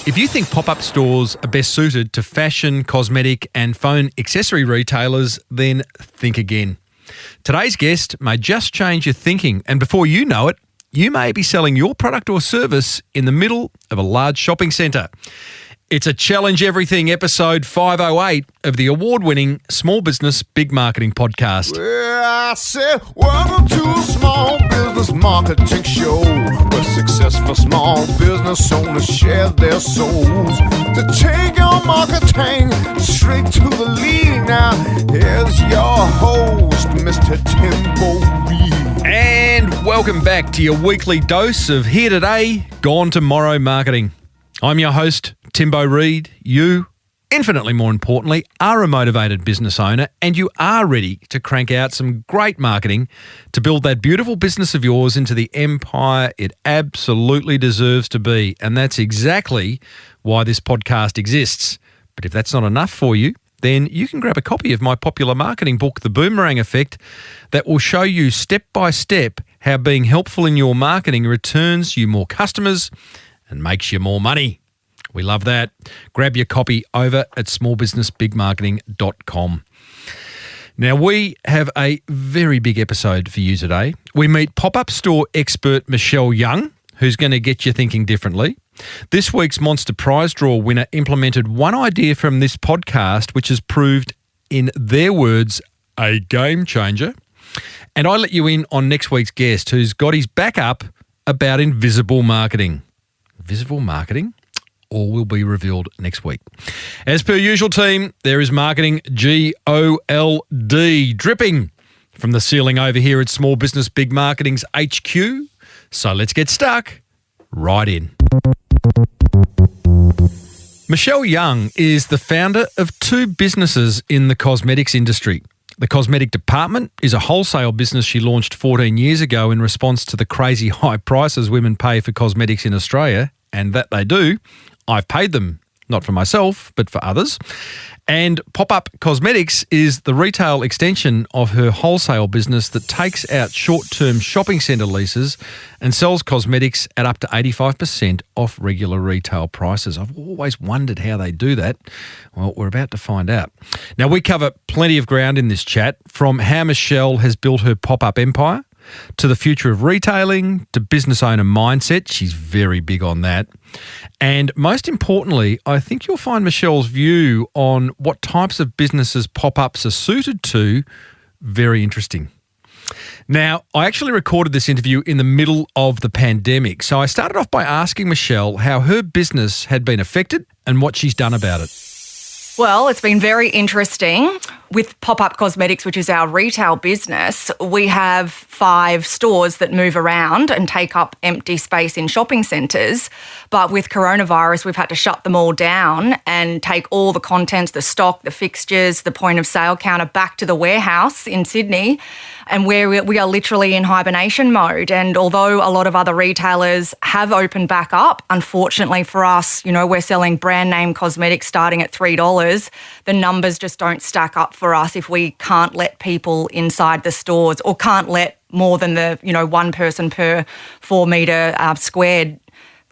If you think pop-up stores are best suited to fashion, cosmetic and phone accessory retailers, then think again. Today's guest may just change your thinking, and before you know it, you may be selling your product or service in the middle of a large shopping centre. It's a Challenge Everything episode 508 of the award-winning Small Business Big Marketing podcast. Well, I said, welcome to a small business marketing show where successful small business owners share their souls to take your marketing straight to the lead. Now, here's your host, Mr. Tim Reid. And welcome back to your weekly dose of Here Today, Gone Tomorrow marketing. I'm your host, Tim Reid. You, infinitely more importantly, are a motivated business owner and you are ready to crank out some great marketing to build that beautiful business of yours into the empire it absolutely deserves to be. And that's exactly why this podcast exists. But if that's not enough for you, then you can grab a copy of my popular marketing book, The Boomerang Effect, that will show you step by step how being helpful in your marketing returns you more customers and makes you more money. We love that. Grab your copy over at smallbusinessbigmarketing.com. Now, we have a very big episode for you today. We meet pop-up store expert Michelle Young, who's going to get you thinking differently. This week's Monster Prize Draw winner implemented one idea from this podcast, which has proved, in their words, a game changer. And I let you in on next week's guest, who's got his back up about invisible marketing. Visible marketing? All will be revealed next week. As per usual, team, there is marketing GOLD dripping from the ceiling over here at Small Business Big Marketing's HQ. So let's get stuck right in. Michelle Young is the founder of two businesses in the cosmetics industry. The Cosmetic Department is a wholesale business she launched 14 years ago in response to the crazy high prices women pay for cosmetics in Australia, and that they do. I've paid them, not for myself, but for others. And Pop-Up Cosmetics is the retail extension of her wholesale business that takes out short-term shopping centre leases and sells cosmetics at up to 85% off regular retail prices. I've always wondered how they do that. Well, we're about to find out. Now, we cover plenty of ground in this chat, from how Michelle has built her pop-up empire, to the future of retailing, to business owner mindset. She's very big on that. And most importantly, I think you'll find Michelle's view on what types of businesses pop-ups are suited to very interesting. Now, I actually recorded this interview in the middle of the pandemic. So I started off by asking Michelle how her business had been affected and what she's done about it. Well, it's been very interesting. With Pop-Up Cosmetics, which is our retail business, we have 5 stores that move around and take up empty space in shopping centres. But with coronavirus, we've had to shut them all down and take all the contents, the stock, the fixtures, the point of sale counter back to the warehouse in Sydney, and where we are literally in hibernation mode. And although a lot of other retailers have opened back up, unfortunately for us, we're selling brand name cosmetics starting at $3. The numbers just don't stack up for us if we can't let people inside the stores, or can't let more than the, one person per 4 metre squared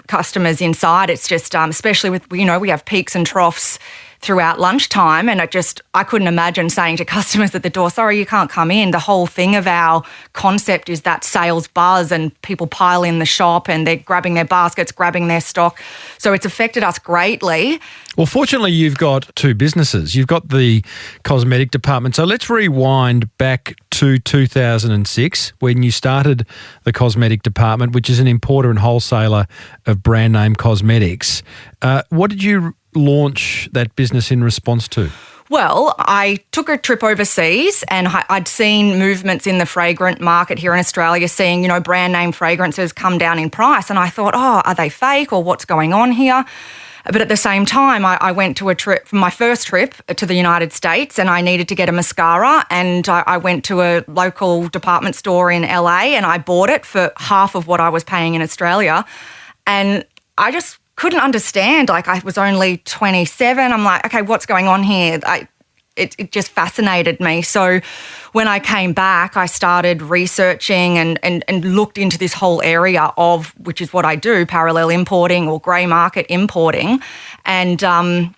customers inside. It's just, especially with, we have peaks and troughs throughout lunchtime, and I couldn't imagine saying to customers at the door, sorry, you can't come in. The whole thing of our concept is that sales buzz, and people pile in the shop and they're grabbing their baskets, grabbing their stock. So it's affected us greatly. Well, fortunately, you've got two businesses. You've got the cosmetic department. So let's rewind back to 2006 when you started the cosmetic department, which is an importer and wholesaler of brand name cosmetics. What did you launch that business in response to? Well, I took a trip overseas and I'd seen movements in the fragrant market here in Australia, seeing, brand name fragrances come down in price. And I thought, are they fake or what's going on here? But at the same time, I went to my first trip to the United States, and I needed to get a mascara, and I went to a local department store in LA and I bought it for half of what I was paying in Australia. And I just couldn't understand. I was only 27. I'm like, okay, what's going on here? it just fascinated me. So when I came back, I started researching and looked into this whole area of, which is what I do, parallel importing or grey market importing. And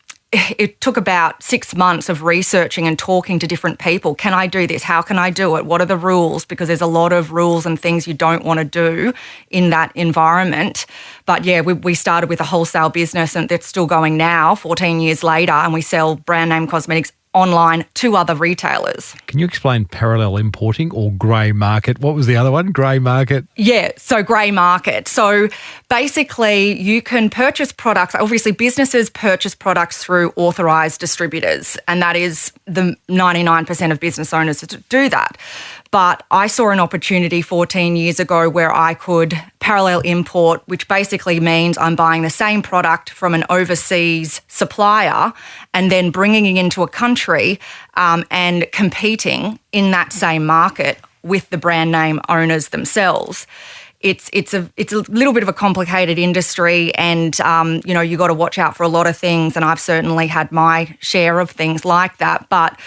it took about 6 months of researching and talking to different people. Can I do this? How can I do it? What are the rules? Because there's a lot of rules and things you don't want to do in that environment. But yeah, we started with a wholesale business, and that's still going now, 14 years later, and we sell brand name cosmetics online to other retailers. Can you explain parallel importing or grey market? What was the other one? Grey market? Yeah, so grey market. So basically you can purchase products. Obviously businesses purchase products through authorised distributors, and that is the 99% of business owners to do that. But I saw an opportunity 14 years ago where I could parallel import, which basically means I'm buying the same product from an overseas supplier and then bringing it into a country and competing in that same market with the brand name owners themselves. It's a little bit of a complicated industry, and you got to watch out for a lot of things, and I've certainly had my share of things like that. But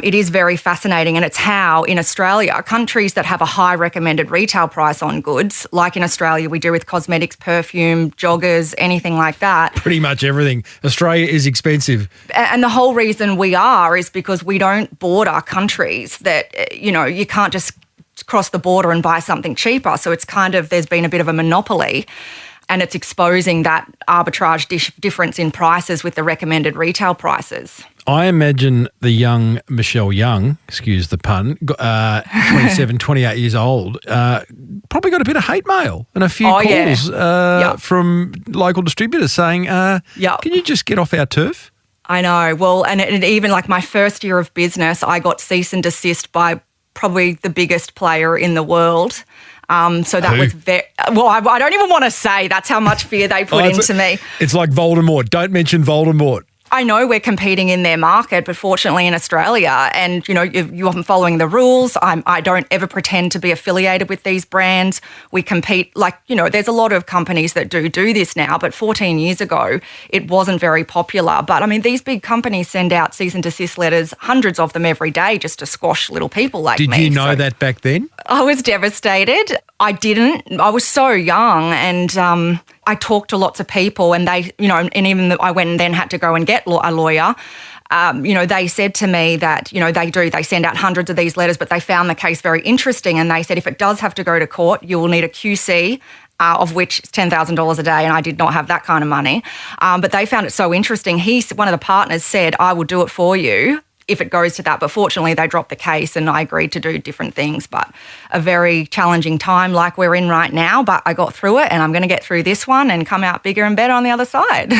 it is very fascinating, and it's how in Australia, countries that have a high recommended retail price on goods, like in Australia we do with cosmetics, perfume, joggers, anything like that. Pretty much everything. Australia is expensive. And the whole reason we are is because we don't border countries that, you can't just cross the border and buy something cheaper. So it's there's been a bit of a monopoly, and it's exposing that arbitrage difference in prices with the recommended retail prices. I imagine the young Michelle Young, excuse the pun, 27, 28 years old, probably got a bit of hate mail and a few calls from local distributors saying, can you just get off our turf? I know. Well, and even like my first year of business, I got cease and desist by probably the biggest player in the world. So that was I don't even want to say. That's how much fear they put into me. It's like Voldemort. Don't mention Voldemort. I know we're competing in their market, but fortunately in Australia, and you're following the rules. I don't ever pretend to be affiliated with these brands. We compete there's a lot of companies that do this now, but 14 years ago it wasn't very popular. But I mean, these big companies send out cease and desist letters, hundreds of them every day, just to squash little people like me. Did you know that back then? I was devastated. I didn't. I was so young, and I talked to lots of people, and they, and even I went and then had to go and get a lawyer. They said to me that, they send out hundreds of these letters, but they found the case very interesting. And they said, if it does have to go to court, you will need a QC, of which is $10,000 a day. And I did not have that kind of money. But they found it so interesting. One of the partners said, I will do it for you if it goes to that. But fortunately, they dropped the case and I agreed to do different things. But a very challenging time like we're in right now. But I got through it, and I'm going to get through this one and come out bigger and better on the other side.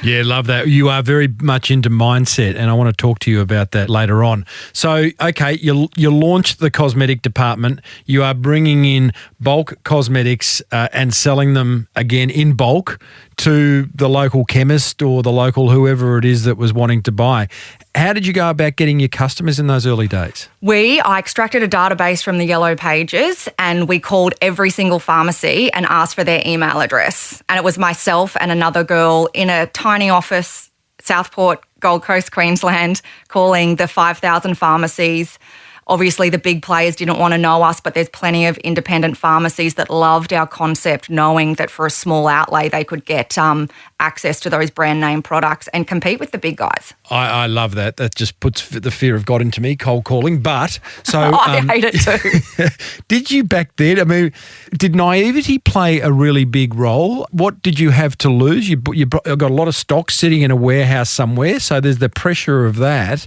Yeah, love that. You are very much into mindset, and I want to talk to you about that later on. So, okay, you launched the cosmetic department. You are bringing in bulk cosmetics and selling them again in bulk to the local chemist or the local whoever it is that was wanting to buy. How did you go about getting your customers in those early days? I extracted a database from the Yellow Pages, and we called every single pharmacy and asked for their email address. And it was myself and another girl in a tiny office, Southport, Gold Coast, Queensland, calling the 5,000 pharmacies. Obviously, the big players didn't want to know us, but there's plenty of independent pharmacies that loved our concept, knowing that for a small outlay they could get access to those brand name products and compete with the big guys. I love that. That just puts the fear of God into me, cold calling. But so I hate it too. Did you back then? I mean, did naivety play a really big role? What did you have to lose? You got a lot of stock sitting in a warehouse somewhere, so there's the pressure of that.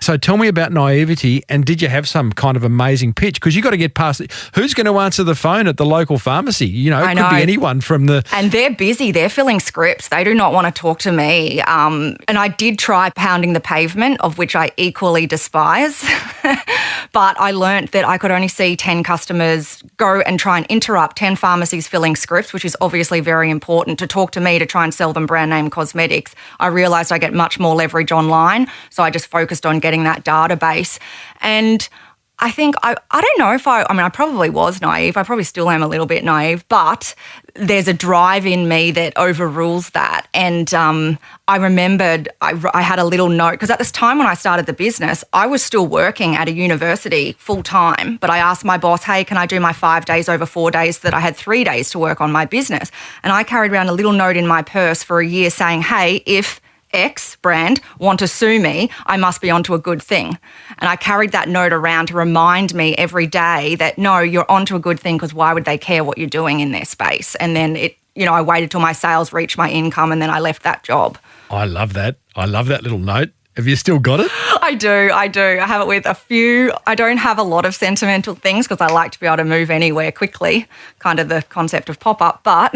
So tell me about naivety, and did you have some kind of amazing pitch? Because you got to get past it. Who's going to answer the phone at the local pharmacy? It could be anyone from the... And they're busy. They're filling scripts. They do not want to talk to me. And I did try pounding the pavement, of which I equally despise. But I learnt that I could only see 10 customers go and try and interrupt 10 pharmacies filling scripts, which is obviously very important, to talk to me to try and sell them brand name cosmetics. I realised I get much more leverage online, so I just focused on getting that database. And I think, I don't know if I probably was naive. I probably still am a little bit naive, but there's a drive in me that overrules that. And I remembered I had a little note, because at this time when I started the business, I was still working at a university full time, but I asked my boss, hey, can I do my 5 days over 4 days so that I had 3 days to work on my business? And I carried around a little note in my purse for a year saying, hey, if X brand want to sue me, I must be onto a good thing. And I carried that note around to remind me every day that, no, you're onto a good thing, because why would they care what you're doing in their space? And then I waited till my sales reached my income, and then I left that job. I love that. I love that little note. Have you still got it? I do. I have it with a few. I don't have a lot of sentimental things because I like to be able to move anywhere quickly, kind of the concept of pop-up. But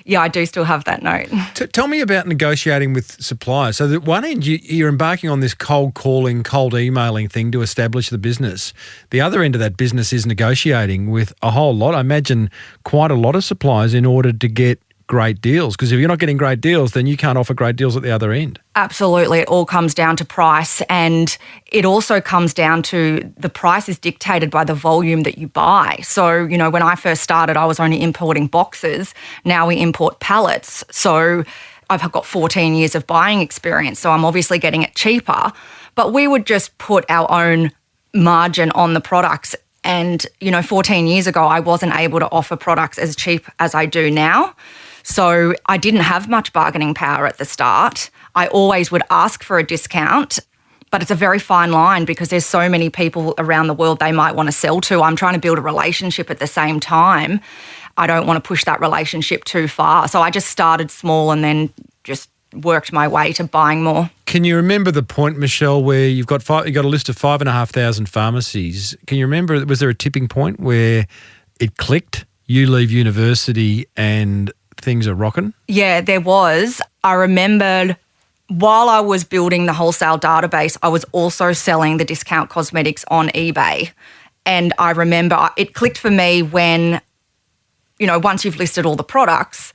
yeah, I do still have that note. Tell me about negotiating with suppliers. So at one end, you're embarking on this cold calling, cold emailing thing to establish the business. The other end of that business is negotiating with a whole lot. I imagine quite a lot of suppliers in order to get great deals, because if you're not getting great deals, then you can't offer great deals at the other end. Absolutely. It all comes down to price, and it also comes down to the price is dictated by the volume that you buy. So, when I first started, I was only importing boxes. Now we import pallets. So I've got 14 years of buying experience, so I'm obviously getting it cheaper. But we would just put our own margin on the products. And, 14 years ago, I wasn't able to offer products as cheap as I do now. So I didn't have much bargaining power at the start. I always would ask for a discount, but it's a very fine line because there's so many people around the world they might want to sell to. I'm trying to build a relationship at the same time. I don't want to push that relationship too far. So I just started small and then just worked my way to buying more. Can you remember the point, Michelle, where you got a list of 5,500 pharmacies? Can you remember, was there a tipping point where it clicked? You leave university and things are rocking? Yeah, there was. I remembered while I was building the wholesale database, I was also selling the discount cosmetics on eBay. And I remember it clicked for me when, once you've listed all the products,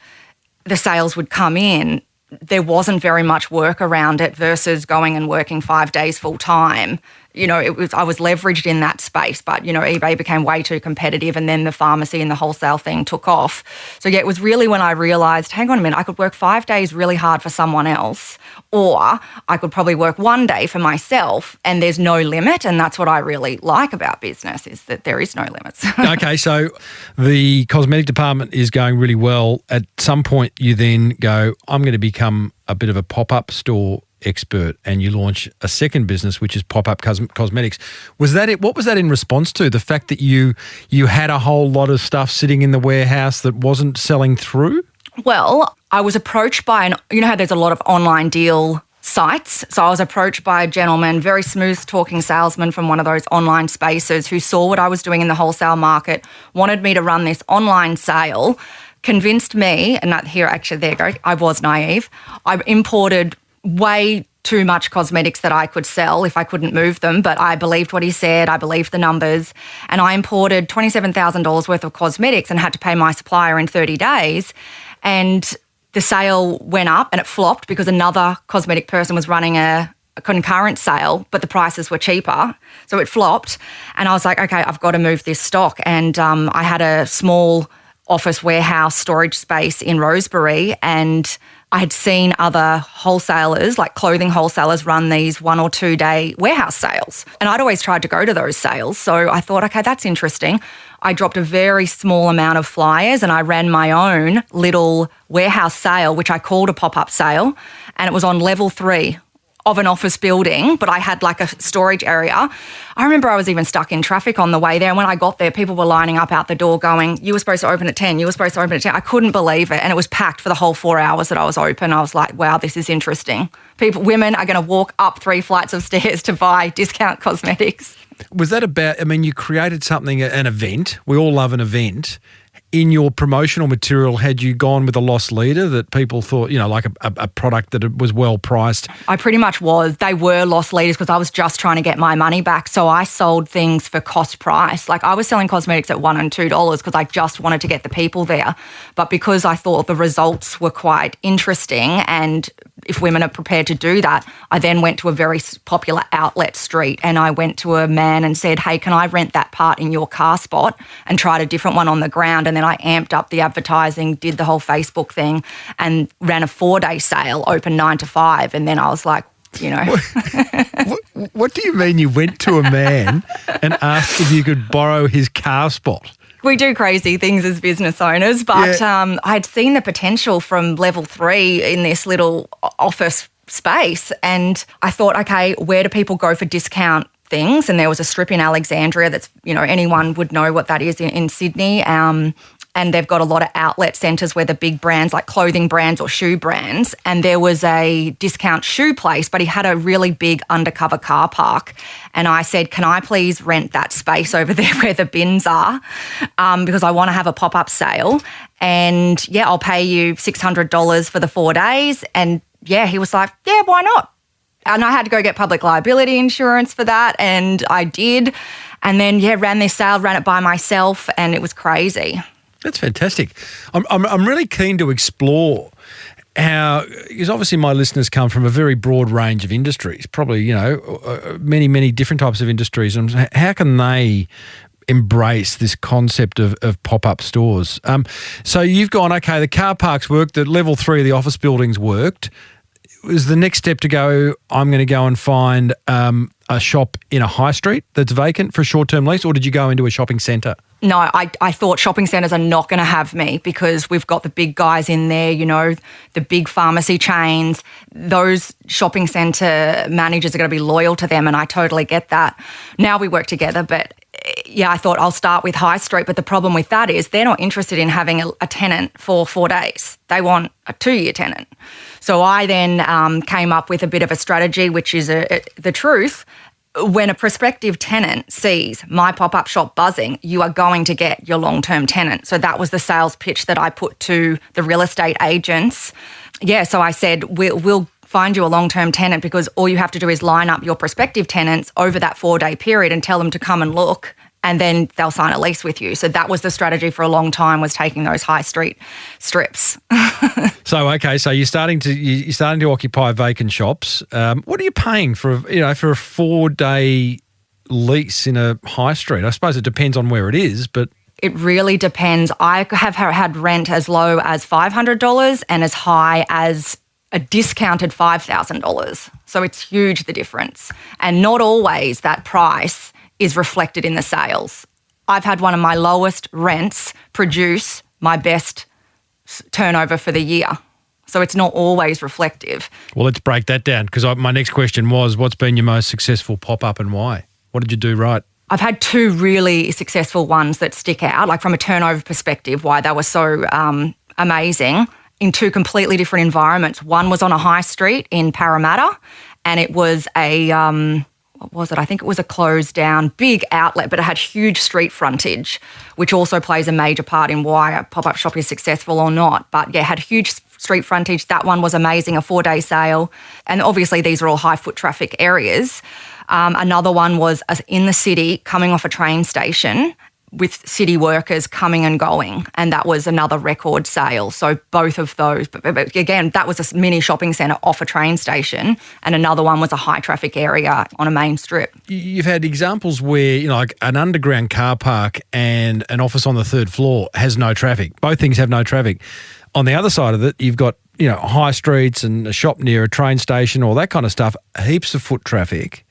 the sales would come in. There wasn't very much work around it versus going and working 5 days full time. I was leveraged in that space, but, eBay became way too competitive, and then the pharmacy and the wholesale thing took off. So, yeah, it was really when I realised, hang on a minute, I could work 5 days really hard for someone else, or I could probably work 1 day for myself, and there's no limit. And that's what I really like about business, is that there is no limits. Okay, so the cosmetic department is going really well. At some point, you then go, I'm going to become a bit of a pop-up store expert, and you launch a second business, which is Pop-Up Cosmetics. Was that it? What was that in response to? The fact that you had a whole lot of stuff sitting in the warehouse that wasn't selling through? Well, I was approached by how there's a lot of online deal sites. So I was approached by a gentleman, very smooth talking salesman from one of those online spaces, who saw what I was doing in the wholesale market, wanted me to run this online sale, convinced me, and that here, actually, there you go, I was naive. I imported way too much cosmetics that I could sell if I couldn't move them, but I believed what he said, I believed the numbers, and I imported $27,000 worth of cosmetics and had to pay my supplier in 30 days. And the sale went up and it flopped because another cosmetic person was running a concurrent sale, but the prices were cheaper. So it flopped, and I was like, okay, I've got to move this stock. And I had a small office warehouse storage space in Rosebery, and I had seen other wholesalers, like clothing wholesalers, run these 1 or 2 day warehouse sales. And I'd always tried to go to those sales. So I thought, okay, that's interesting. I dropped a very small amount of flyers and I ran my own little warehouse sale, which I called a pop-up sale. And it was on level 3 of an office building, but I had like a storage area. I remember I was even stuck in traffic on the way there. And when I got there, people were lining up out the door going, you were supposed to open at 10, you were supposed to open at 10. I couldn't believe it. And it was packed for the whole 4 hours that I was open. I was like, wow, this is interesting. Women are going to walk up 3 flights of stairs to buy discount cosmetics. Was that about, you created something, an event. We all love an event. In your promotional material, had you gone with a loss leader that people thought, like a product that was well priced? I pretty much was. They were loss leaders because I was just trying to get my money back. So I sold things for cost price. Like I was selling cosmetics at $1 and $2 because I just wanted to get the people there. But because I thought the results were quite interesting, and if women are prepared to do that, I then went to a very popular outlet street and I went to a man and said, hey, can I rent that part in your car spot, and tried a different one on the ground. And then I amped up the advertising, did the whole Facebook thing and ran a 4-day sale, open 9 to 5. And then I was like, you know. What do you mean you went to a man and asked if you could borrow his car spot? We do crazy things as business owners, but I'd seen the potential from level 3 in this little office space, and I thought, okay, where do people go for discount things? And there was a strip in Alexandria that's, you know, anyone would know what that is in Sydney. And they've got a lot of outlet centres where the big brands like clothing brands or shoe brands, and there was a discount shoe place, but he had a really big undercover car park. And I said, can I please rent that space over there where the bins are, because I want to have a pop-up sale. And, yeah, I'll pay you $600 for the 4 days. And, yeah, he was like, yeah, why not? And I had to go get public liability insurance for that, and I did. And then, yeah, ran this sale, ran it by myself, and it was crazy. That's fantastic. I'm really keen to explore how, because obviously my listeners come from a very broad range of industries, probably, you know, many different types of industries. And how can they embrace this concept of pop-up stores? So you've gone, okay, the car parks worked, the level 3 of the office buildings worked. Was the next step to go, I'm going to go and find a shop in a high street that's vacant for a short-term lease, or did you go into a shopping centre? No, I thought shopping centres are not going to have me because we've got the big guys in there, you know, the big pharmacy chains. Those shopping centre managers are going to be loyal to them, and I totally get that. Now we work together, but yeah, I thought I'll start with high street, but the problem with that is they're not interested in having a tenant for 4 days. They want a 2-year tenant. So I then came up with a bit of a strategy, which is the truth. When a prospective tenant sees my pop-up shop buzzing, you are going to get your long-term tenant. So that was the sales pitch that I put to the real estate agents. Yeah, so I said, we'll find you a long-term tenant because all you have to do is line up your prospective tenants over that 4-day period and tell them to come and look, and then they'll sign a lease with you. So that was the strategy for a long time, was taking those high street strips. So, okay, so you're starting to occupy vacant shops. What are you paying for a 4-day lease in a high street? I suppose it depends on where it is, but it really depends. I have had rent as low as $500 and as high as a discounted $5,000. So it's huge, the difference. And not always that price is reflected in the sales. I've had one of my lowest rents produce my best turnover for the year. So it's not always reflective. Well, let's break that down, because my next question was, what's been your most successful pop-up and why? What did you do right? I've had 2 really successful ones that stick out, like from a turnover perspective, why they were so amazing, in 2 completely different environments. One was on a high street in Parramatta, and it was what was it? I think it was a closed down big outlet, but it had huge street frontage, which also plays a major part in why a pop-up shop is successful or not. But yeah, it had huge street frontage. That one was amazing, a 4-day sale. And obviously these are all high foot traffic areas. Another one was in the city, coming off a train station, with city workers coming and going, and that was another record sale. So both of those, but again, that was a mini shopping centre off a train station, and another one was a high traffic area on a main strip. You've had examples where, you know, like an underground car park and an office on the 3rd floor has no traffic. Both things have no traffic. On the other side of it, you've got, you know, high streets and a shop near a train station, all that kind of stuff, heaps of foot traffic.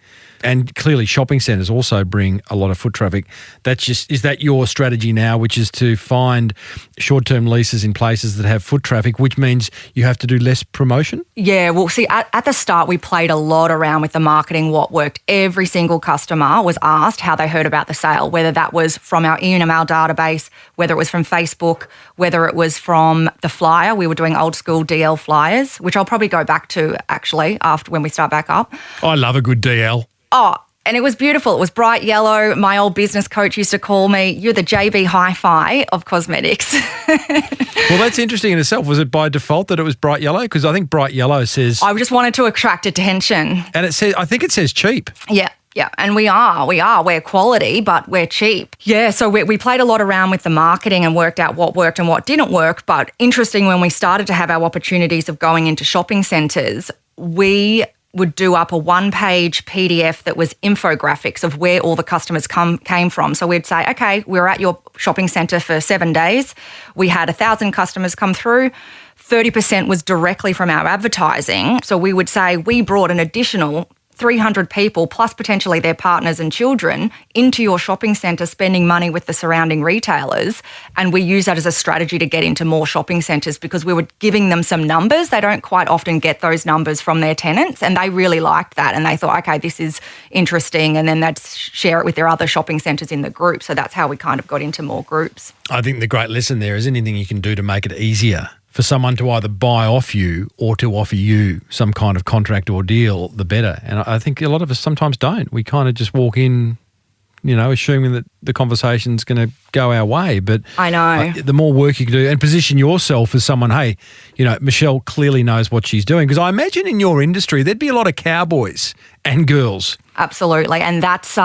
And clearly shopping centres also bring a lot of foot traffic. Is that your strategy now, which is to find short-term leases in places that have foot traffic, which means you have to do less promotion? Yeah, well, see, at the start, we played a lot around with the marketing, what worked. Every single customer was asked how they heard about the sale, whether that was from our email database, whether it was from Facebook, whether it was from the flyer. We were doing old school DL flyers, which I'll probably go back to actually after when we start back up. I love a good DL. Oh, and it was beautiful. It was bright yellow. My old business coach used to call me, you're the JB Hi-Fi of cosmetics. Well, that's interesting in itself. Was it by default that it was bright yellow? Because I think bright yellow says... I just wanted to attract attention. And it says, I think it says cheap. Yeah. Yeah, and we are. We're quality, but we're cheap. Yeah, so we played a lot around with the marketing and worked out what worked and what didn't work. But interesting, when we started to have our opportunities of going into shopping centres, we would do up a one-page PDF that was infographics of where all the customers came from. So we'd say, okay, we were at your shopping centre for 7 days. We had 1,000 customers come through. 30% was directly from our advertising. So we would say we brought an additional 300 people plus potentially their partners and children into your shopping centre spending money with the surrounding retailers, and we use that as a strategy to get into more shopping centres because we were giving them some numbers. They don't quite often get those numbers from their tenants, and they really liked that and they thought, okay, this is interesting, and then they'd share it with their other shopping centres in the group. So that's how we kind of got into more groups. I think the great lesson there is anything you can do to make it easier for someone to either buy off you or to offer you some kind of contract or deal, the better. And I think a lot of us sometimes don't. We kind of just walk in, assuming that the conversation's going to go our way. But I know. The more work you can do and position yourself as someone, hey, Michelle clearly knows what she's doing. Because I imagine in your industry, there'd be a lot of cowboys and girls. Absolutely. And that's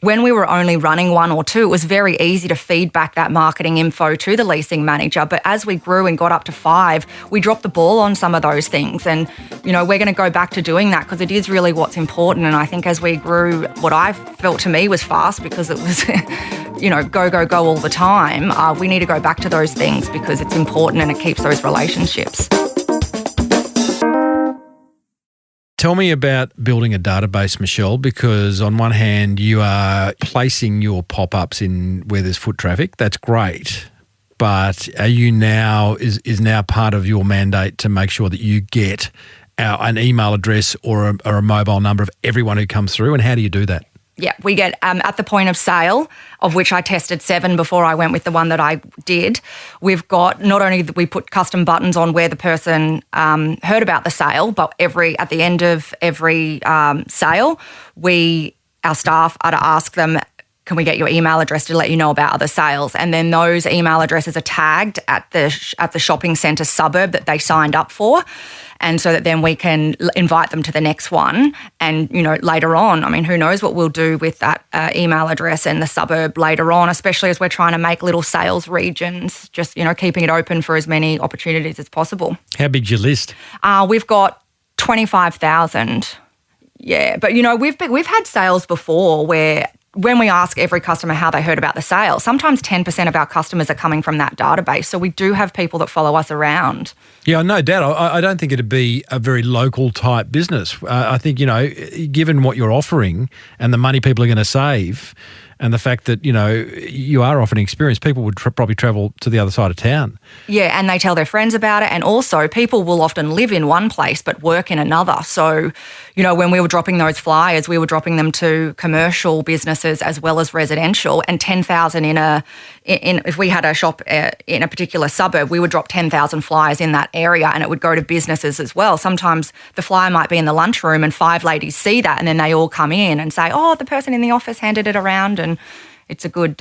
when we were only running 1 or 2, it was very easy to feed back that marketing info to the leasing manager. But as we grew and got up to 5, we dropped the ball on some of those things. And, we're going to go back to doing that because it is really what's important. And I think as we grew, what I felt to me was fast because it was, go, go, go all the time. We need to go back to those things because it's important and it keeps those relationships. Tell me about building a database, Michelle, because on one hand, you are placing your pop-ups in where there's foot traffic. That's great. But are you now, is now part of your mandate to make sure that you get an email address or a mobile number of everyone who comes through? And how do you do that? Yeah, we get at the point of sale, of which I tested 7 before I went with the one that I did. We've got not only that we put custom buttons on where the person heard about the sale, but at the end of every sale, our staff are to ask them, can we get your email address to let you know about other sales? And then those email addresses are tagged at the shopping centre suburb that they signed up for. And so that then we can invite them to the next one. And, later on, who knows what we'll do with that email address and the suburb later on, especially as we're trying to make little sales regions, just, keeping it open for as many opportunities as possible. How big's your list? We've got 25,000. Yeah, but, we've had sales before where when we ask every customer how they heard about the sale, sometimes 10% of our customers are coming from that database. So we do have people that follow us around. Yeah, no doubt. I don't think it'd be a very local type business. I think, given what you're offering and the money people are going to save and the fact that, you are offering experience, people would probably travel to the other side of town. Yeah, and they tell their friends about it. And also people will often live in one place but work in another. So, when we were dropping those flyers, we were dropping them to commercial businesses as well as residential, and 10,000 if we had a shop in a particular suburb, we would drop 10,000 flyers in that area and it would go to businesses as well. Sometimes the flyer might be in the lunchroom and 5 ladies see that and then they all come in and say, oh, the person in the office handed it around, and it's a good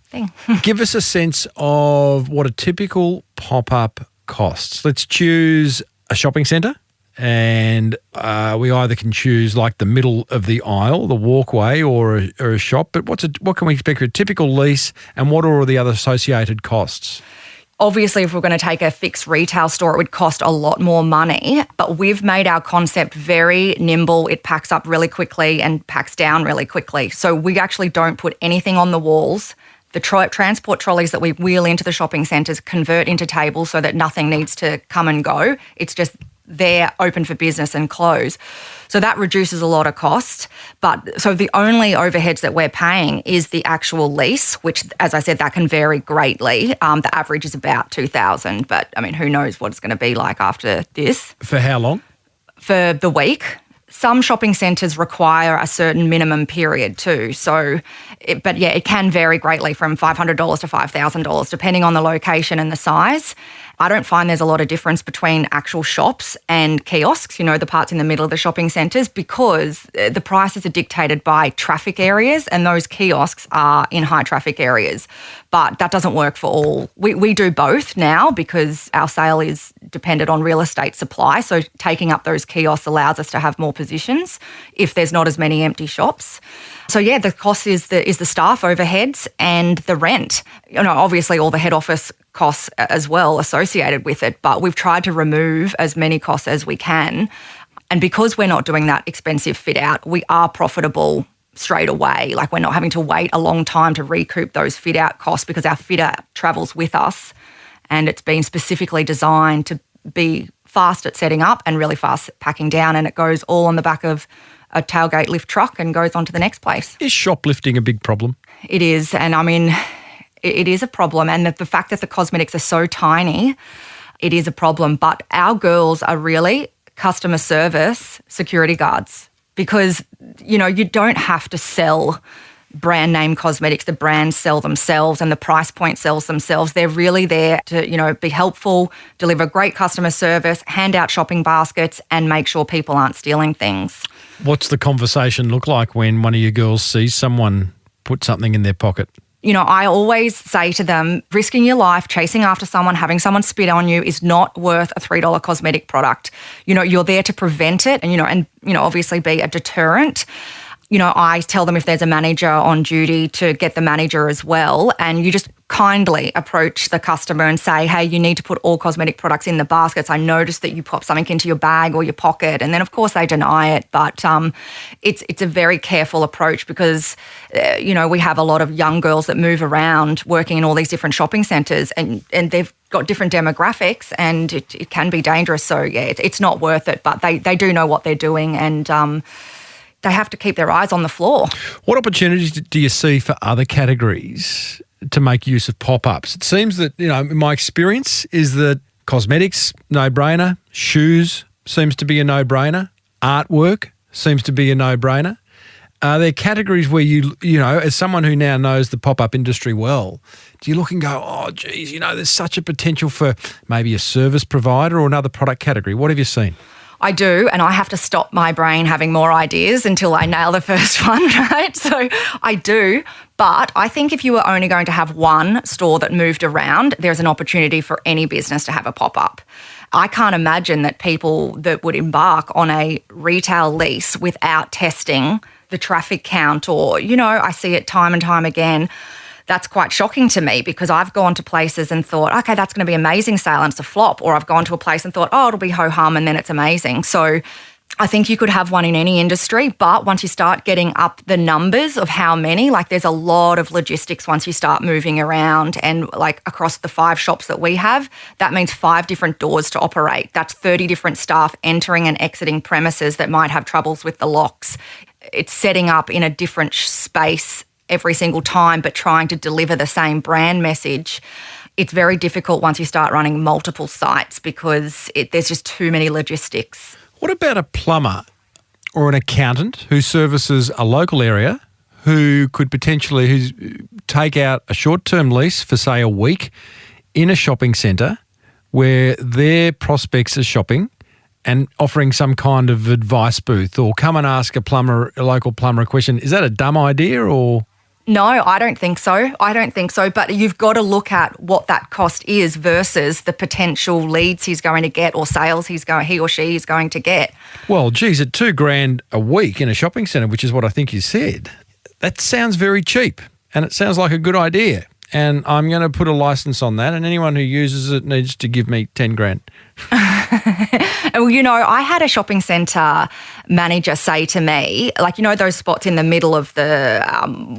thing. Give us a sense of what a typical pop-up costs. Let's choose a shopping centre. And we either can choose like the middle of the aisle, the walkway, or a shop. But what can we expect for a typical lease, and what are all the other associated costs? Obviously, if we're going to take a fixed retail store, it would cost a lot more money. But we've made our concept very nimble. It packs up really quickly and packs down really quickly. So we actually don't put anything on the walls. The transport trolleys that we wheel into the shopping centres convert into tables so that nothing needs to come and go. It's just they're open for business and close. So that reduces a lot of cost. So the only overheads that we're paying is the actual lease, which, as I said, that can vary greatly. The average is about 2,000, but who knows what it's going to be like after this. For how long? For the week. Some shopping centres require a certain minimum period too. It can vary greatly from $500 to $5,000 depending on the location and the size. I don't find there's a lot of difference between actual shops and kiosks, the parts in the middle of the shopping centres, because the prices are dictated by traffic areas, and those kiosks are in high traffic areas. But that doesn't work for all. We do both now because our sale is dependent on real estate supply. So taking up those kiosks allows us to have more positions if there's not as many empty shops. So yeah, the cost is the staff overheads and the rent. Obviously all the head office costs as well associated with it, but we've tried to remove as many costs as we can. And because we're not doing that expensive fit out, we are profitable straight away. Like, we're not having to wait a long time to recoup those fit out costs because our fitter travels with us, and it's been specifically designed to be fast at setting up and really fast at packing down, and it goes all on the back of a tailgate lift truck and goes on to the next place. Is shoplifting a big problem? It is, and I mean, it is a problem, and the fact that the cosmetics are so tiny, it is a problem. But our girls are really customer service security guards because, you don't have to sell brand name cosmetics. The brands sell themselves and the price point sells themselves. They're really there to, be helpful, deliver great customer service, hand out shopping baskets and make sure people aren't stealing things. What's the conversation look like when one of your girls sees someone put something in their pocket? I always say to them, risking your life, chasing after someone, having someone spit on you is not worth a $3 cosmetic product. You're there to prevent it and obviously be a deterrent. I tell them if there's a manager on duty to get the manager as well, and you just kindly approach the customer and say, hey, you need to put all cosmetic products in the baskets. I noticed that you pop something into your bag or your pocket, and then of course they deny it, but it's a very careful approach because, we have a lot of young girls that move around working in all these different shopping centres and they've got different demographics and it can be dangerous. So yeah, it's not worth it, but they do know what they're doing and they have to keep their eyes on the floor. What opportunities do you see for other categories to make use of pop-ups? It seems that, in my experience is that cosmetics, no-brainer, shoes seems to be a no-brainer, artwork seems to be a no-brainer. Are there categories where you as someone who now knows the pop-up industry well, do you look and go, oh, geez, there's such a potential for maybe a service provider or another product category? What have you seen? I do, and I have to stop my brain having more ideas until I nail the first one, right? So I do, but I think if you were only going to have one store that moved around, there's an opportunity for any business to have a pop-up. I can't imagine that people that would embark on a retail lease without testing the traffic count or, I see it time and time again. That's quite shocking to me because I've gone to places and thought, okay, that's going to be amazing sale and it's a flop. Or I've gone to a place and thought, oh, it'll be ho-hum and then it's amazing. So I think you could have one in any industry, but once you start getting up the numbers of how many, like there's a lot of logistics once you start moving around and like across the 5 shops that we have, that means 5 different doors to operate. That's 30 different staff entering and exiting premises that might have troubles with the locks. It's setting up in a different space every single time, but trying to deliver the same brand message. It's very difficult once you start running multiple sites because there's just too many logistics. What about a plumber or an accountant who services a local area who could potentially take out a short-term lease for, say, a week in a shopping centre where their prospects are shopping and offering some kind of advice booth or come and ask a local plumber a question? Is that a dumb idea or...? No, I don't think so. But you've got to look at what that cost is versus the potential leads he's going to get or sales he or she is going to get. Well, geez, at $2,000 a week in a shopping centre, which is what I think you said, that sounds very cheap and it sounds like a good idea. And I'm going to put a license on that and anyone who uses it needs to give me $10,000. Well, I had a shopping centre manager say to me, like, those spots in the middle of the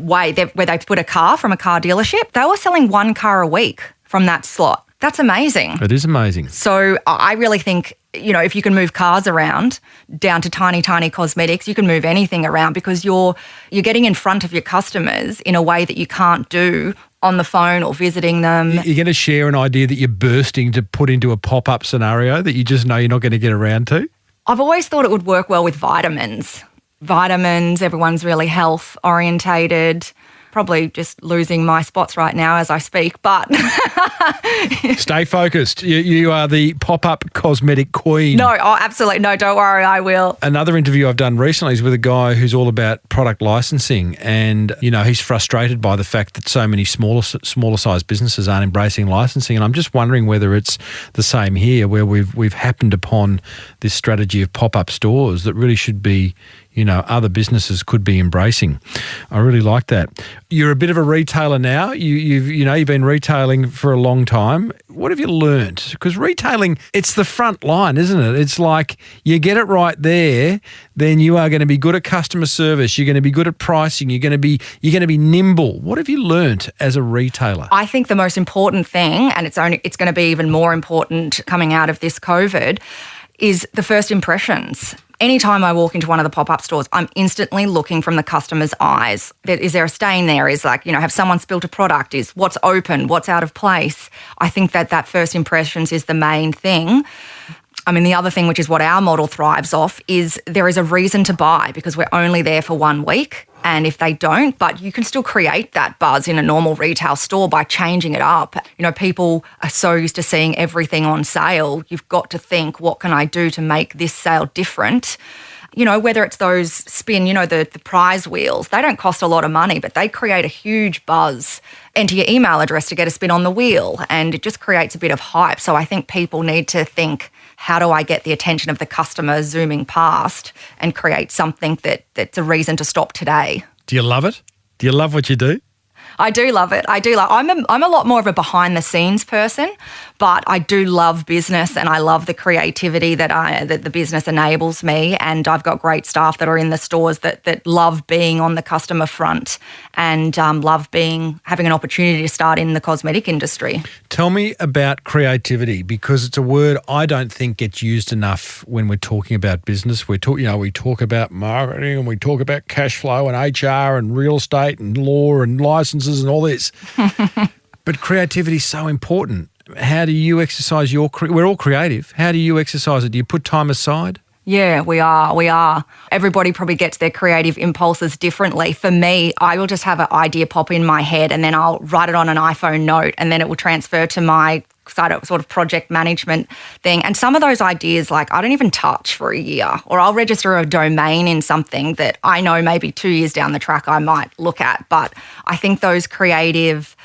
way where they put a car from a car dealership, they were selling 1 car a week from that slot. That's amazing. It is amazing. So I really think, if you can move cars around down to tiny, tiny cosmetics, you can move anything around because you're getting in front of your customers in a way that you can't do on the phone or visiting them. You're going to share an idea that you're bursting to put into a pop-up scenario that you just know you're not going to get around to? I've always thought it would work well with vitamins. Everyone's really health orientated. Probably just losing my spots right now as I speak, but Stay focused. You are the pop-up cosmetic queen. no, absolutely. No, don't worry, I will. Another interview I've done recently is with a guy who's all about product licensing, and he's frustrated by the fact that so many smaller sized businesses aren't embracing licensing. And I'm just wondering whether it's the same here, where we've happened upon this strategy of pop-up stores that really should be, other businesses could be embracing. I really like that. You're a bit of a retailer now. You've been retailing for a long time. What have you learnt? Because retailing, it's the front line, isn't it? It's like you get it right there, then you are going to be good at customer service. You're going to be good at pricing. You're going to be nimble. What have you learnt as a retailer? I think the most important thing, and it's going to be even more important coming out of this COVID, is the first impressions. Anytime I walk into one of the pop-up stores, I'm instantly looking from the customer's eyes. Is there a stain there? Is have someone spilt a product? Is what's open? What's out of place? I think that first impressions is the main thing. I mean, the other thing, which is what our model thrives off, is there is a reason to buy because we're only there for 1 week. And if they don't, but you can still create that buzz in a normal retail store by changing it up. People are so used to seeing everything on sale. You've got to think, what can I do to make this sale different? Whether it's those spin, the prize wheels, they don't cost a lot of money, but they create a huge buzz. Enter your email address to get a spin on the wheel, and it just creates a bit of hype. So I think people need to think, how do I get the attention of the customer zooming past and create something that's a reason to stop today? Do you love it? Do you love what you do? I do love it. I'm a lot more of a behind the scenes person, but I do love business and I love the creativity that the business enables me. And I've got great staff that are in the stores that love being on the customer front and love having an opportunity to start in the cosmetic industry. Tell me about creativity, because it's a word I don't think gets used enough when we're talking about business. We talk about marketing and we talk about cash flow and HR and real estate and law and licenses and all this. But creativity is so important. How do you exercise we're all creative. How do you exercise it? Do you put time aside? Yeah, we are. Everybody probably gets their creative impulses differently. For me, I will just have an idea pop in my head and then I'll write it on an iPhone note and then it will transfer to my sort of project management thing. And some of those ideas, I don't even touch for a year, or I'll register a domain in something that I know maybe 2 years down the track I might look at. But I think those creative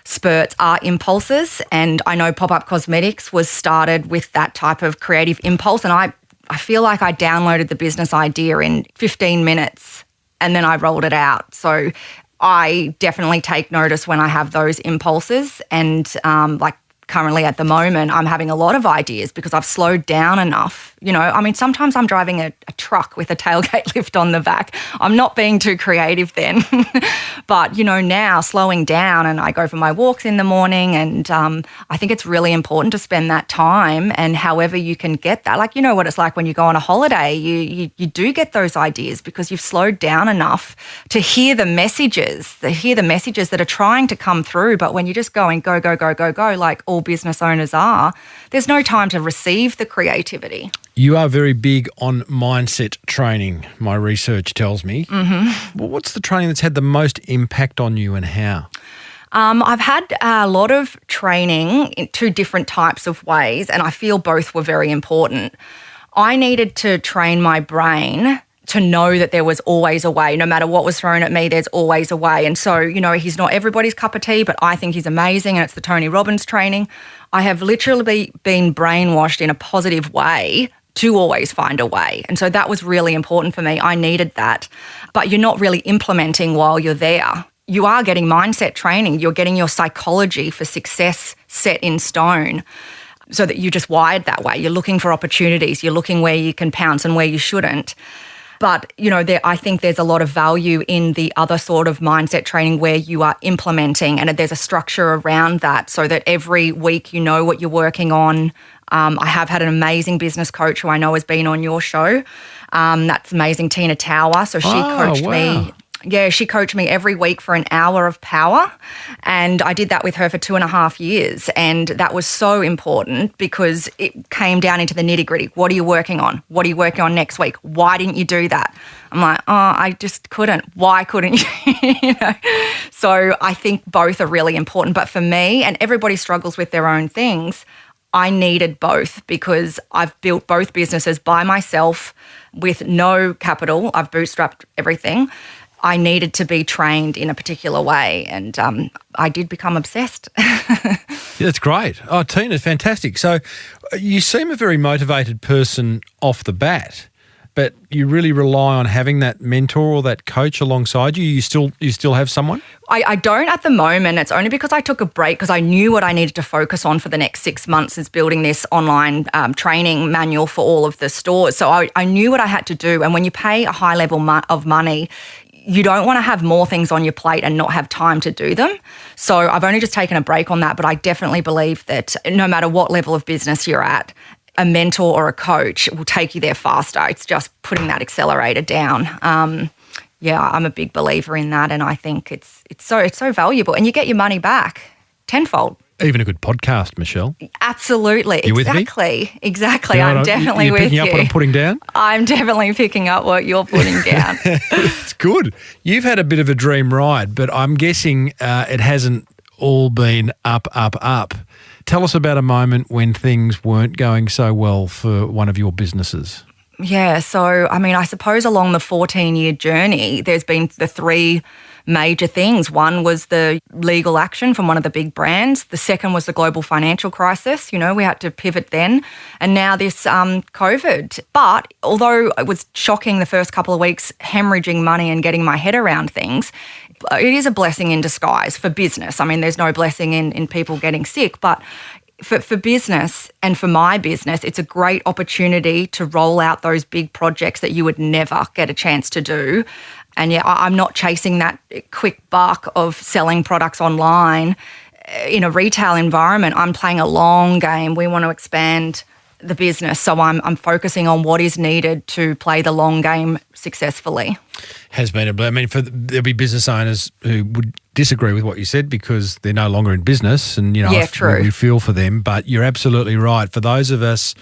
spurts are impulses, and I know Pop-Up Cosmetics was started with that type of creative impulse, and I feel like I downloaded the business idea in 15 minutes and then I rolled it out. So I definitely take notice when I have those impulses, and currently at the moment, I'm having a lot of ideas because I've slowed down enough. Sometimes I'm driving a truck with a tailgate lift on the back. I'm not being too creative then. But, now slowing down, and I go for my walks in the morning, and I think it's really important to spend that time, and however you can get that. What it's like when you go on a holiday, you do get those ideas because you've slowed down enough to hear the messages that are trying to come through. But when you're just going go, go, go, go, go, like all business owners are, there's no time to receive the creativity. You are very big on mindset training, my research tells me. Mm-hmm. Well, what's the training that's had the most impact on you and how? I've had a lot of training in 2 different types of ways, and I feel both were very important. I needed to train my brain to know that there was always a way. No matter what was thrown at me, there's always a way. And so, he's not everybody's cup of tea, but I think he's amazing, and it's the Tony Robbins training. I have literally been brainwashed in a positive way to always find a way. And so that was really important for me. I needed that. But you're not really implementing while you're there. You are getting mindset training. You're getting your psychology for success set in stone so that you're just wired that way. You're looking for opportunities. You're looking where you can pounce and where you shouldn't. But, I think there's a lot of value in the other sort of mindset training where you are implementing, and there's a structure around that so that every week you know what you're working on. I have had an amazing business coach who I know has been on your show. That's amazing, Tina Tower. So she coached me Yeah, she coached me every week for an hour of power. And I did that with her for 2.5 years. And that was so important because it came down into the nitty-gritty. What are you working on? What are you working on next week? Why didn't you do that? I'm like, oh, I just couldn't. Why couldn't you? You know? So I think both are really important. But for me, and everybody struggles with their own things, I needed both because I've built both businesses by myself with no capital. I've bootstrapped everything. I needed to be trained in a particular way, and I did become obsessed. Yeah, that's great. Oh, Tina, fantastic. So you seem a very motivated person off the bat, but you really rely on having that mentor or that coach alongside you. You still have someone? I don't at the moment. It's only because I took a break because I knew what I needed to focus on for the next 6 months is building this online training manual for all of the stores. So I knew what I had to do. And when you pay a high level of money, you don't want to have more things on your plate and not have time to do them. So I've only just taken a break on that, but I definitely believe that no matter what level of business you're at, a mentor or a coach will take you there faster. It's just putting that accelerator down. Yeah, I'm a big believer in that, and I think it's so valuable, and you get your money back tenfold. Even a good podcast, Michelle. Absolutely. You exactly. Exactly. Yeah, I'm definitely with you. You're picking up what I'm putting down? I'm definitely picking up what you're putting down. It's good. You've had a bit of a dream ride, but I'm guessing it hasn't all been up, up, up. Tell us about a moment when things weren't going so well for one of your businesses. Yeah. So, I mean, I suppose along the 14-year journey, there's been the three major things. One was the legal action from one of the big brands. The second was the global financial crisis. You know, we had to pivot then. And now this COVID. But although it was shocking the first couple of weeks, hemorrhaging money and getting my head around things, it is a blessing in disguise for business. I mean, there's no blessing in people getting sick, but for business and for my business, it's a great opportunity to roll out those big projects that you would never get a chance to do. And yeah, I'm not chasing that quick buck of selling products online in a retail environment. I'm playing a long game. We want to expand the business. So I'm focusing on what is needed to play the long game successfully. Has been I mean, there'll be business owners who would disagree with what you said because they're no longer in business, and you know, yeah, true. We feel for them. But you're absolutely right. For those of us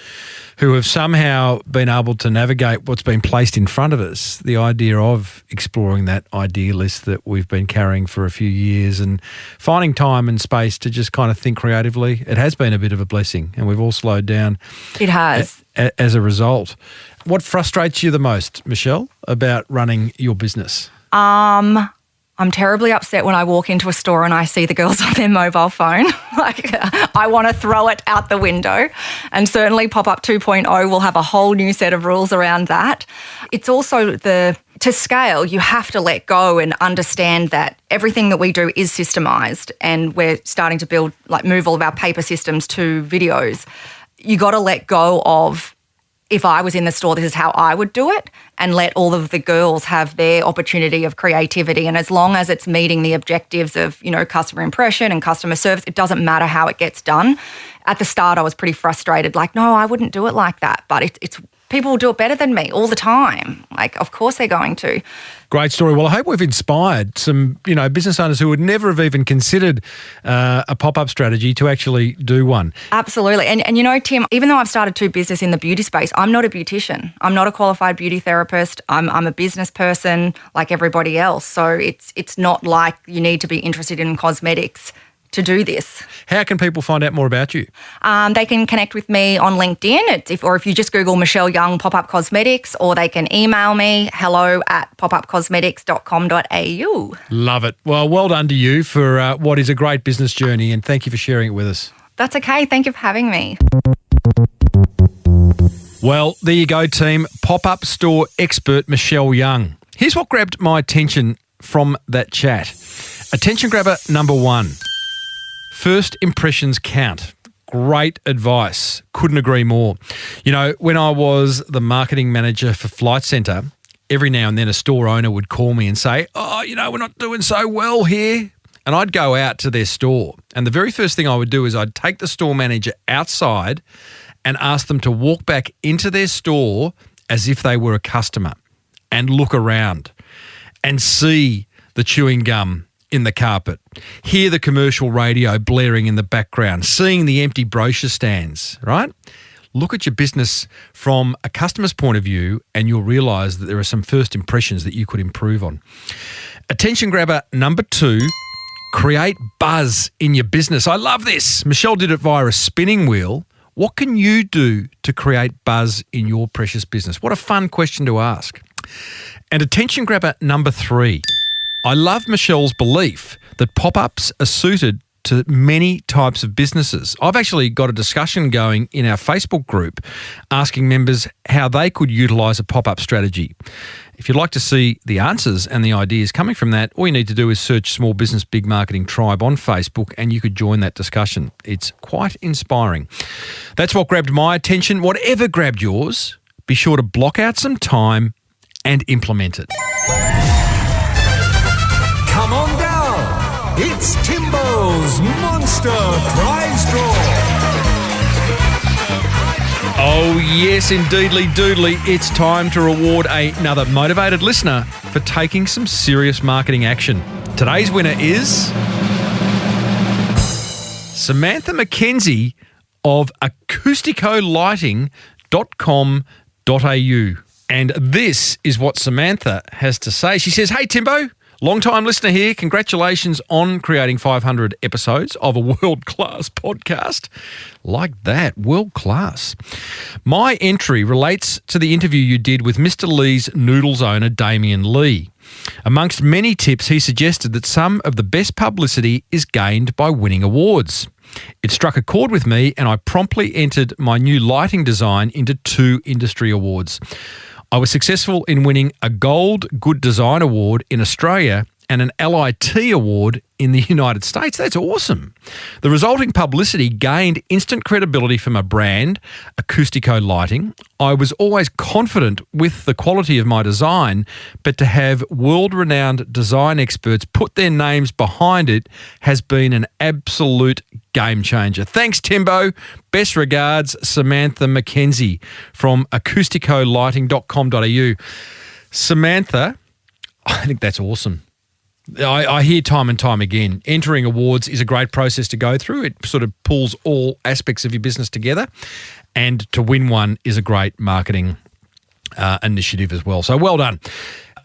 who have somehow been able to navigate what's been placed in front of us, the idea of exploring that idea list that we've been carrying for a few years and finding time and space to just kind of think creatively, it has been a bit of a blessing, and we've all slowed down. It has. As a result. What frustrates you the most, Michelle, about running your business? I'm terribly upset when I walk into a store and I see the girls on their mobile phone. Like, I want to throw it out the window. And certainly Pop-Up 2.0 will have a whole new set of rules around that. It's also to scale, you have to let go and understand that everything that we do is systemised, and we're starting to move all of our paper systems to videos. You got to let go of, if I was in the store, this is how I would do it, and let all of the girls have their opportunity of creativity. And as long as it's meeting the objectives of, you know, customer impression and customer service, it doesn't matter how it gets done. At the start, I was pretty frustrated, like, no, I wouldn't do it like that. But it's people will do it better than me all the time. Like, of course they're going to. Great story. Well, I hope we've inspired some, you know, business owners who would never have even considered a pop-up strategy to actually do one. Absolutely. And you know, Tim, even though I've started two businesses in the beauty space, I'm not a beautician. I'm not a qualified beauty therapist. I'm a business person like everybody else. So it's not like you need to be interested in cosmetics to do this. How can people find out more about you? They can connect with me on LinkedIn, or if you just Google Michelle Young Pop-Up Cosmetics, or they can email me hello@popupcosmetics.com.au. Love it. Well done to you for what is a great business journey, and thank you for sharing it with us. That's okay. Thank you for having me. Well, there you go, team. Pop-up store expert Michelle Young. Here's what grabbed my attention from that chat. Attention grabber number 1. First impressions count. Great advice. Couldn't agree more. You know, when I was the marketing manager for Flight Centre, every now and then a store owner would call me and say, oh, you know, we're not doing so well here. And I'd go out to their store. And the very first thing I would do is I'd take the store manager outside and ask them to walk back into their store as if they were a customer and look around. and see the chewing gum in the carpet, hear the commercial radio blaring in the background, seeing the empty brochure stands, right? Look at your business from a customer's point of view and you'll realise that there are some first impressions that you could improve on. Attention grabber number 2, create buzz in your business. I love this. Michelle did it via a spinning wheel. What can you do to create buzz in your precious business? What a fun question to ask. And attention grabber number 3. I love Michelle's belief that pop-ups are suited to many types of businesses. I've actually got a discussion going in our Facebook group asking members how they could utilise a pop-up strategy. If you'd like to see the answers and the ideas coming from that, all you need to do is search Small Business Big Marketing Tribe on Facebook and you could join that discussion. It's quite inspiring. That's what grabbed my attention. Whatever grabbed yours, be sure to block out some time and implement it. Come on down. It's Timbo's Monster Prize Draw. Oh yes, indeedly doodly. It's time to reward another motivated listener for taking some serious marketing action. Today's winner is Samantha McKenzie of acousticolighting.com.au. And this is what Samantha has to say. She says, "Hey Timbo, long-time listener here. Congratulations on creating 500 episodes of a world-class podcast." Like that, world-class. My entry relates to the interview you did with Mr. Lee's Noodles owner, Damien Lee. Amongst many tips, he suggested that some of the best publicity is gained by winning awards. It struck a chord with me and I promptly entered my new lighting design into 2 industry awards. I was successful in winning a Gold Good Design Award in Australia and an LIT award in the United States. That's awesome. The resulting publicity gained instant credibility for my brand, Acoustico Lighting. I was always confident with the quality of my design, but to have world-renowned design experts put their names behind it has been an absolute game changer. Thanks, Timbo. Best regards, Samantha McKenzie from acousticolighting.com.au. Samantha, I think that's awesome. I hear time and time again, entering awards is a great process to go through. It sort of pulls all aspects of your business together, and to win one is a great marketing initiative as well. So well done.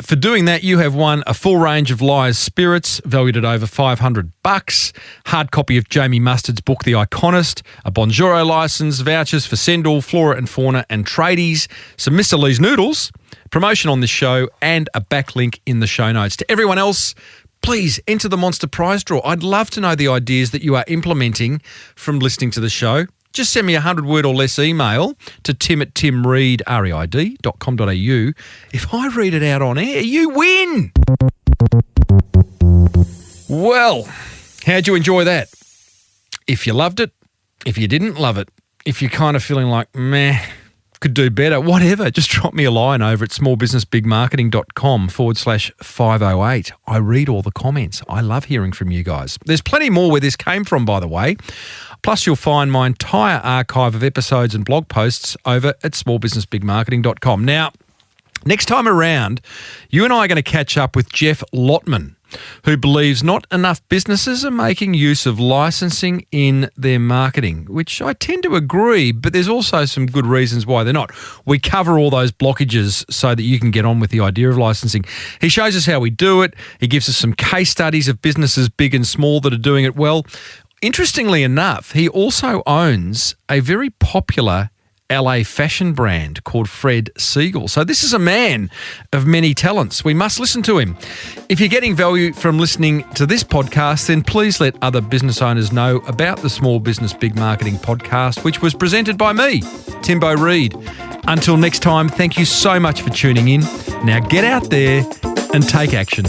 For doing that, you have won a full range of Liar's Spirits, valued at over $500, hard copy of Jamie Mustard's book, The Iconist, a Bonjoro license, vouchers for Sendall, Flora and Fauna and Tradies, some Mr. Lee's Noodles, promotion on this show, and a backlink in the show notes. To everyone else, please enter the Monster Prize Draw. I'd love to know the ideas that you are implementing from listening to the show. Just send me a 100-word or less email to tim@timreid.com.au. If I read it out on air, you win. Well, how'd you enjoy that? If you loved it, if you didn't love it, if you're kind of feeling like, meh, could do better, whatever, just drop me a line over at smallbusinessbigmarketing.com/508. I read all the comments. I love hearing from you guys. There's plenty more where this came from, by the way. Plus, you'll find my entire archive of episodes and blog posts over at smallbusinessbigmarketing.com. Now, next time around, you and I are going to catch up with Jeff Lotman, who believes not enough businesses are making use of licensing in their marketing, which I tend to agree, but there's also some good reasons why they're not. We cover all those blockages so that you can get on with the idea of licensing. He shows us how we do it. He gives us some case studies of businesses big and small that are doing it well. Interestingly enough, he also owns a very popular LA fashion brand called Fred Siegel. So this is a man of many talents. We must listen to him. If you're getting value from listening to this podcast, then please let other business owners know about the Small Business Big Marketing podcast, which was presented by me, Timbo Reid. Until next time, thank you so much for tuning in. Now get out there and take action.